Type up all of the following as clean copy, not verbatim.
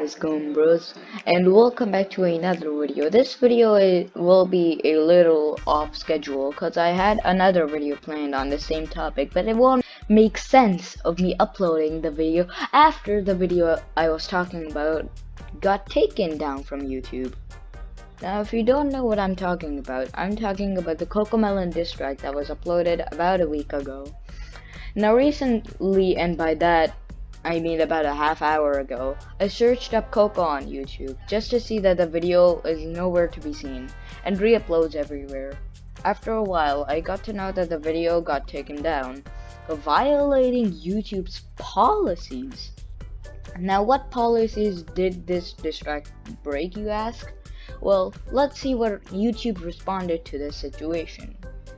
guys going, bros, and welcome back to another video. This video will be a little off schedule because I had another video planned on the same topic, but it won't make sense of me uploading the video after the video I was talking about got taken down from YouTube. Now, if you don't know what I'm talking about the Cocomelon diss track that was uploaded about a week ago. Now, recently, and by that I mean about a half hour ago, I searched up Coco on YouTube just to see that the video is nowhere to be seen and re-uploads everywhere. After a while, I got to know that the video got taken down for violating YouTube's policies. Now, what policies did this diss track break, you ask? Well, let's see what YouTube responded to this situation.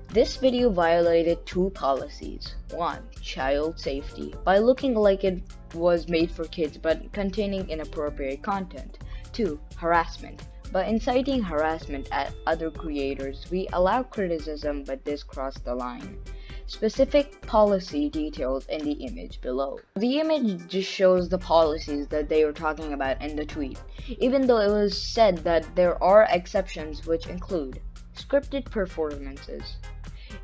This video violated two policies. 1. Child safety, by looking like it was made for kids but containing inappropriate content. 2. Harassment, by inciting harassment at other creators. We allow criticism, but this crossed the line. Specific policy details in the image below. The image just shows the policies that they were talking about in the tweet, even though it was said that there are exceptions which include scripted performances,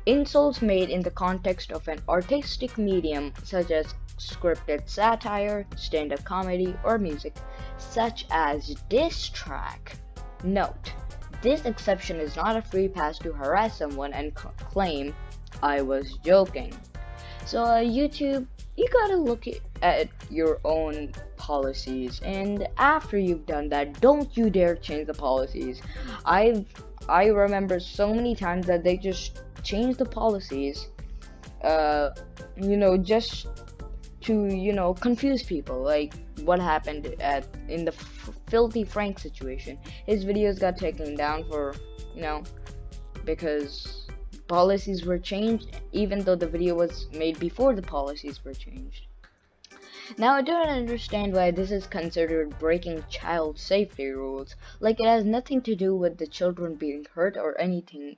insults made in the context of an artistic medium such as scripted satire, stand-up comedy, or music, such as diss track. Note, this exception is not a free pass to harass someone and claim, "I was joking." So YouTube, you gotta look at your own policies, and after you've done that, don't you dare change the policies. I remember so many times that they just change the policies, just to, confuse people, like what happened in the Filthy Frank situation. His videos got taken down for, because policies were changed, even though the video was made before the policies were changed. Now, I don't understand why this is considered breaking child safety rules, like it has nothing to do with the children being hurt or anything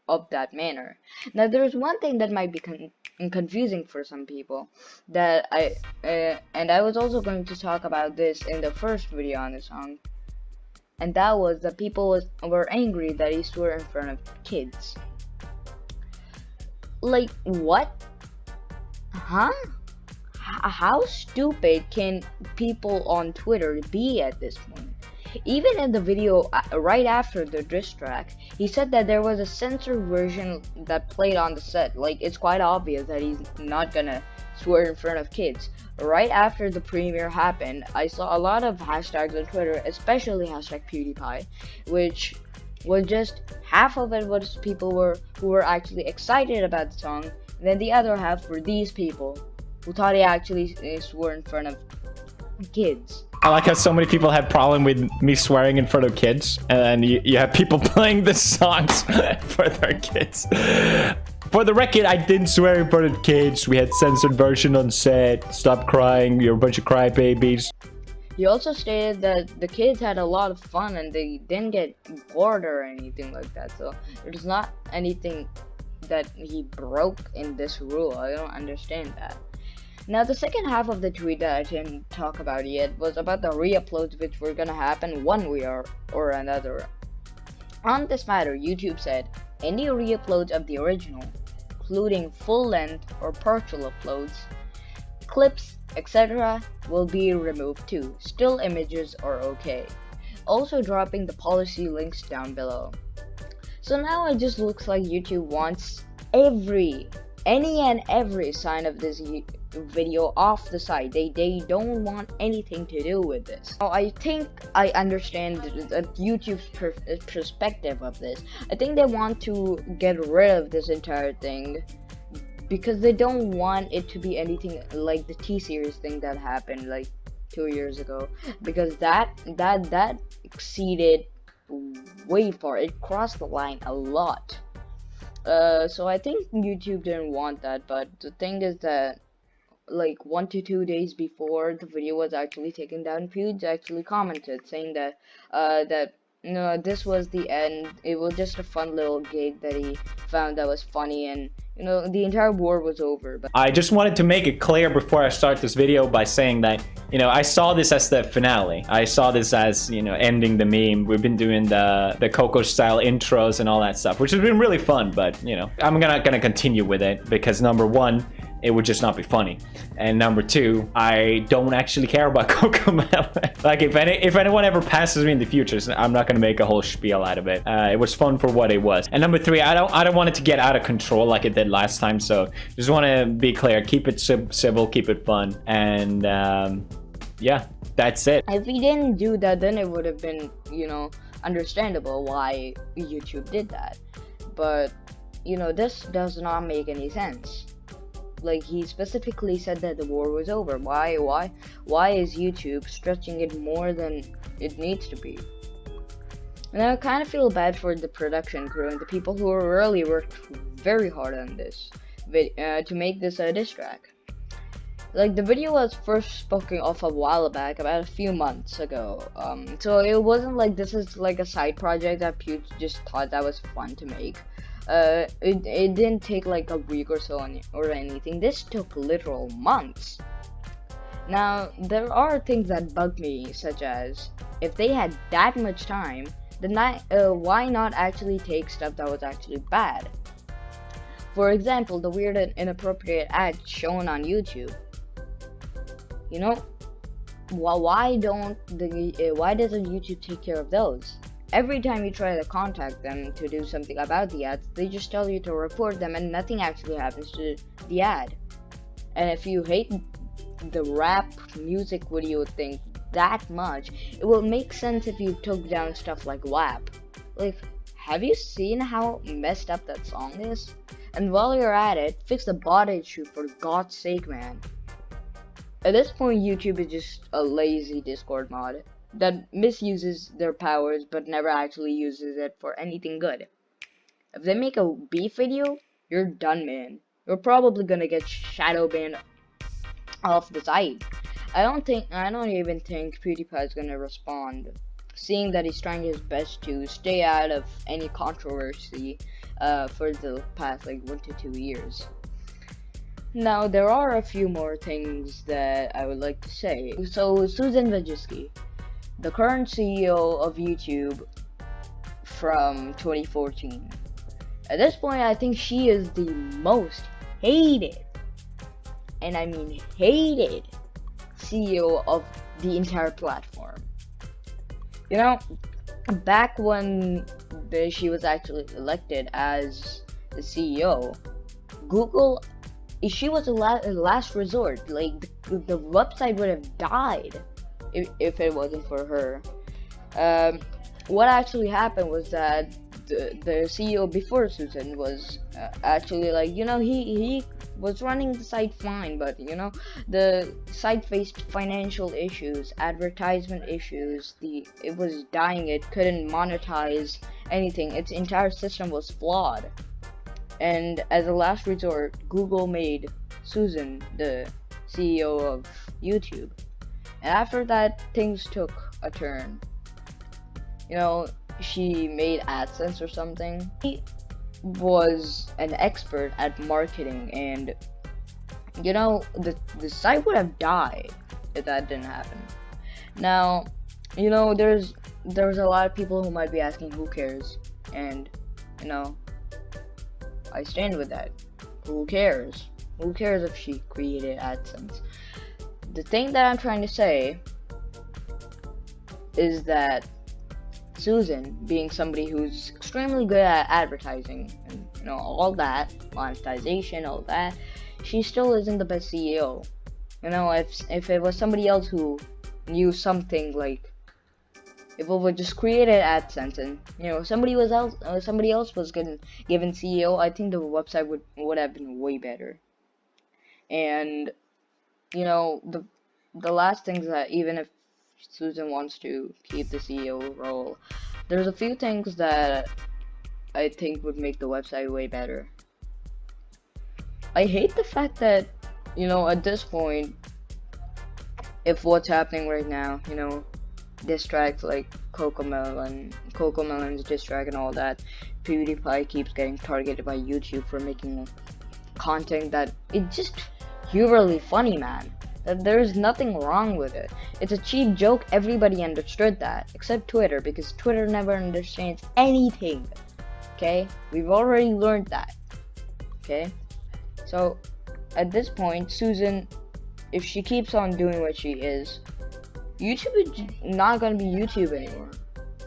of that manner. Now, there's one thing that might be confusing for some people that and I was also going to talk about this in the first video on the song, and that was that people were angry that he swore in front of kids. Like, what? Huh? How stupid can people on Twitter be at this point? Even in the video right after the diss track, he said that there was a censored version that played on the set. Like, it's quite obvious that he's not gonna swear in front of kids. Right after the premiere happened, I saw a lot of hashtags on Twitter, especially hashtag PewDiePie, which was just half of it was people who were actually excited about the song, and then the other half were these people who thought he actually swore in front of kids. I like how so many people have problem with me swearing in front of kids, and you have people playing the songs for their kids. For the record, I didn't swear in front of kids. We had censored version on set. Stop crying, you're a bunch of crybabies. He also stated that the kids had a lot of fun and they didn't get bored or anything like that. So there's not anything that he broke in this rule. I don't understand that. Now, the second half of the tweet that I didn't talk about yet was about the re-uploads which were gonna happen one way or another. On this matter, YouTube said, any re-uploads of the original, including full-length or partial uploads, clips, etc., will be removed too. Still images are okay. Also dropping the policy links down below. So now it just looks like YouTube wants any and every sign of this video off the site. They don't want anything to do with this. Now, I think I understand YouTube's perspective of this. I think they want to get rid of this entire thing because they don't want it to be anything like the T-Series thing that happened like 2 years ago, because that exceeded way far. It crossed the line a lot. So I think YouTube didn't want that, but the thing is that like 1 to 2 days before the video was actually taken down, Pewds actually commented saying that No, this was the end. It was just a fun little gig that he found that was funny, and the entire war was over. But I just wanted to make it clear before I start this video by saying that, I saw this as the finale. I saw this as, ending the meme. We've been doing the Coco style intros and all that stuff, which has been really fun, but, I'm not gonna continue with it because number one, it would just not be funny. And number two, I don't actually care about Cocomelon. Like, if anyone ever passes me in the future, I'm not gonna make a whole spiel out of it. It was fun for what it was. And number three, I don't want it to get out of control like it did last time. So just want to be clear, keep it civil, keep it fun, and yeah, that's it. if he didn't do that, then it would have been, understandable why YouTube did that. But, this does not make any sense. Like, he specifically said that the war was over. Why is YouTube stretching it more than it needs to be? And I kind of feel bad for the production crew and the people who really worked very hard on this to make this a diss track. Like, the video was first spoken of a while back, about a few months ago. So it wasn't like this is like a side project that Pew just thought that was fun to make. It didn't take like a week or so or anything. This took literal months. Now, there are things that bug me, such as if they had that much time, then why not actually take stuff that was actually bad? For example, the weird and inappropriate ads shown on YouTube. Why doesn't YouTube take care of those? Every time you try to contact them to do something about the ads, they just tell you to report them and nothing actually happens to the ad. And if you hate the rap music video thing that much, it will make sense if you took down stuff like WAP. Like, have you seen how messed up that song is? And while you're at it, fix the bot issue for God's sake, man. At this point, YouTube is just a lazy Discord mod that misuses their powers but never actually uses it for anything good. If they make a beef video, you're done, man. You're probably gonna get shadow banned off the site. I don't even think PewDiePie is gonna respond, seeing that he's trying his best to stay out of any controversy for the past like 1 to 2 years. Now, there are a few more things that I would like to say. So, Susan Wojcicki, the current CEO of YouTube from 2014. At this point, I think she is the most hated, and I mean hated, CEO of the entire platform. Back when she was actually elected as the CEO, Google, she was a last resort. Like, the website would have died if it wasn't for her. What actually happened was that the CEO before Susan was actually like, he was running the site fine, but the site faced financial issues, advertisement issues, it was dying, it couldn't monetize anything, its entire system was flawed. And as a last resort, Google made Susan the CEO of YouTube. And after that, things took a turn. She made AdSense or something. She was an expert at marketing, and the site would have died if that didn't happen. Now, there's a lot of people who might be asking who cares, and I stand with that. Who cares? Who cares if she created AdSense? The thing that I'm trying to say is that Susan, being somebody who's extremely good at advertising and all that, monetization, all that, she still isn't the best CEO. If it was somebody else who knew something, like if it was just created AdSense and somebody else was given CEO, I think the website would have been way better. And the last thing is that even if Susan wants to keep the CEO role, there's a few things that I think would make the website way better. I hate the fact that at this point, if what's happening right now, diss tracks like Cocomelon's diss track and all that. PewDiePie keeps getting targeted by YouTube for making content that it's just humorly funny, man. That there's nothing wrong with it. It's a cheap joke. Everybody understood that, except Twitter, because Twitter never understands anything. Okay, we've already learned that. Okay, so at this point, Susan, if she keeps on doing what she is, YouTube is not gonna be YouTube anymore.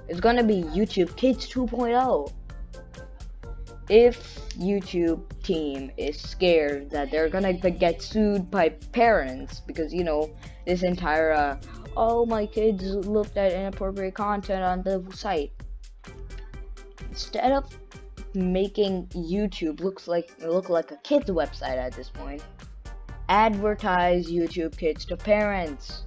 It's gonna be YouTube Kids 2.0. If YouTube team is scared that they're gonna get sued by parents because, you know, this entire oh, my kids looked at inappropriate content on the site, instead of making YouTube look like a kid's website at this point, advertise YouTube Kids to parents.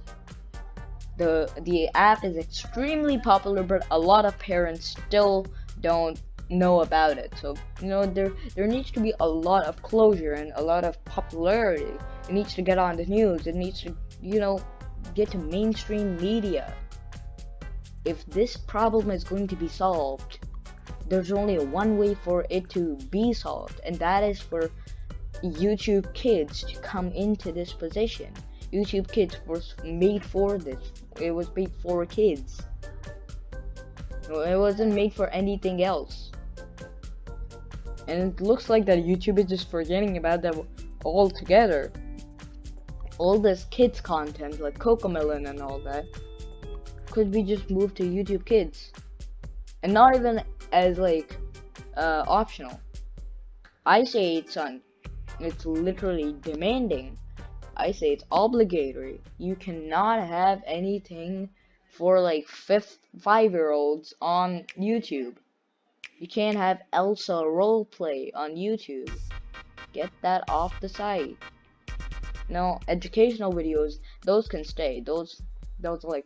The app is extremely popular, but a lot of parents still don't know about it. So, you know, there needs to be a lot of closure and a lot of popularity. It needs to get on the news. It needs to, you know, get to mainstream media. If this problem is going to be solved, there's only one way for it to be solved, and that is for YouTube Kids to come into this position. YouTube Kids was made for this. It was made for kids. It wasn't made for anything else. And it looks like that YouTube is just forgetting about that altogether. All this kids content like Cocomelon and all that could be just moved to YouTube Kids, and not even as like optional. I say it's literally demanding. I say it's obligatory. You cannot have anything for like 5-year-olds on YouTube. You can't have Elsa roleplay on YouTube. Get that off the site. No, educational videos, those can stay. Those like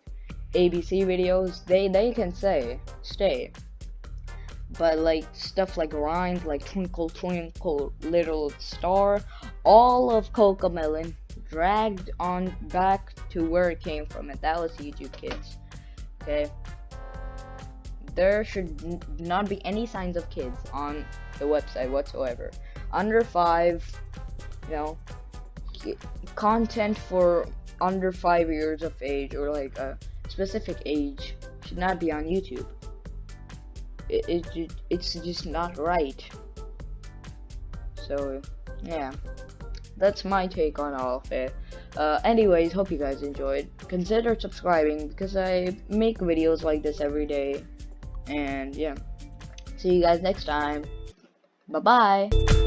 ABC videos, they can stay. But like stuff like rhymes like Twinkle Twinkle Little Star, all of Cocomelon dragged on back to where it came from, and that was YouTube Kids. Okay, there should not be any signs of kids on the website whatsoever. Under 5, you know, content for under 5 years of age or like a specific age should not be on YouTube. It's just not right. So yeah, that's my take on all of it. Anyways, hope you guys enjoyed. Consider subscribing because I make videos like this every day. And yeah, see you guys next time. Bye bye.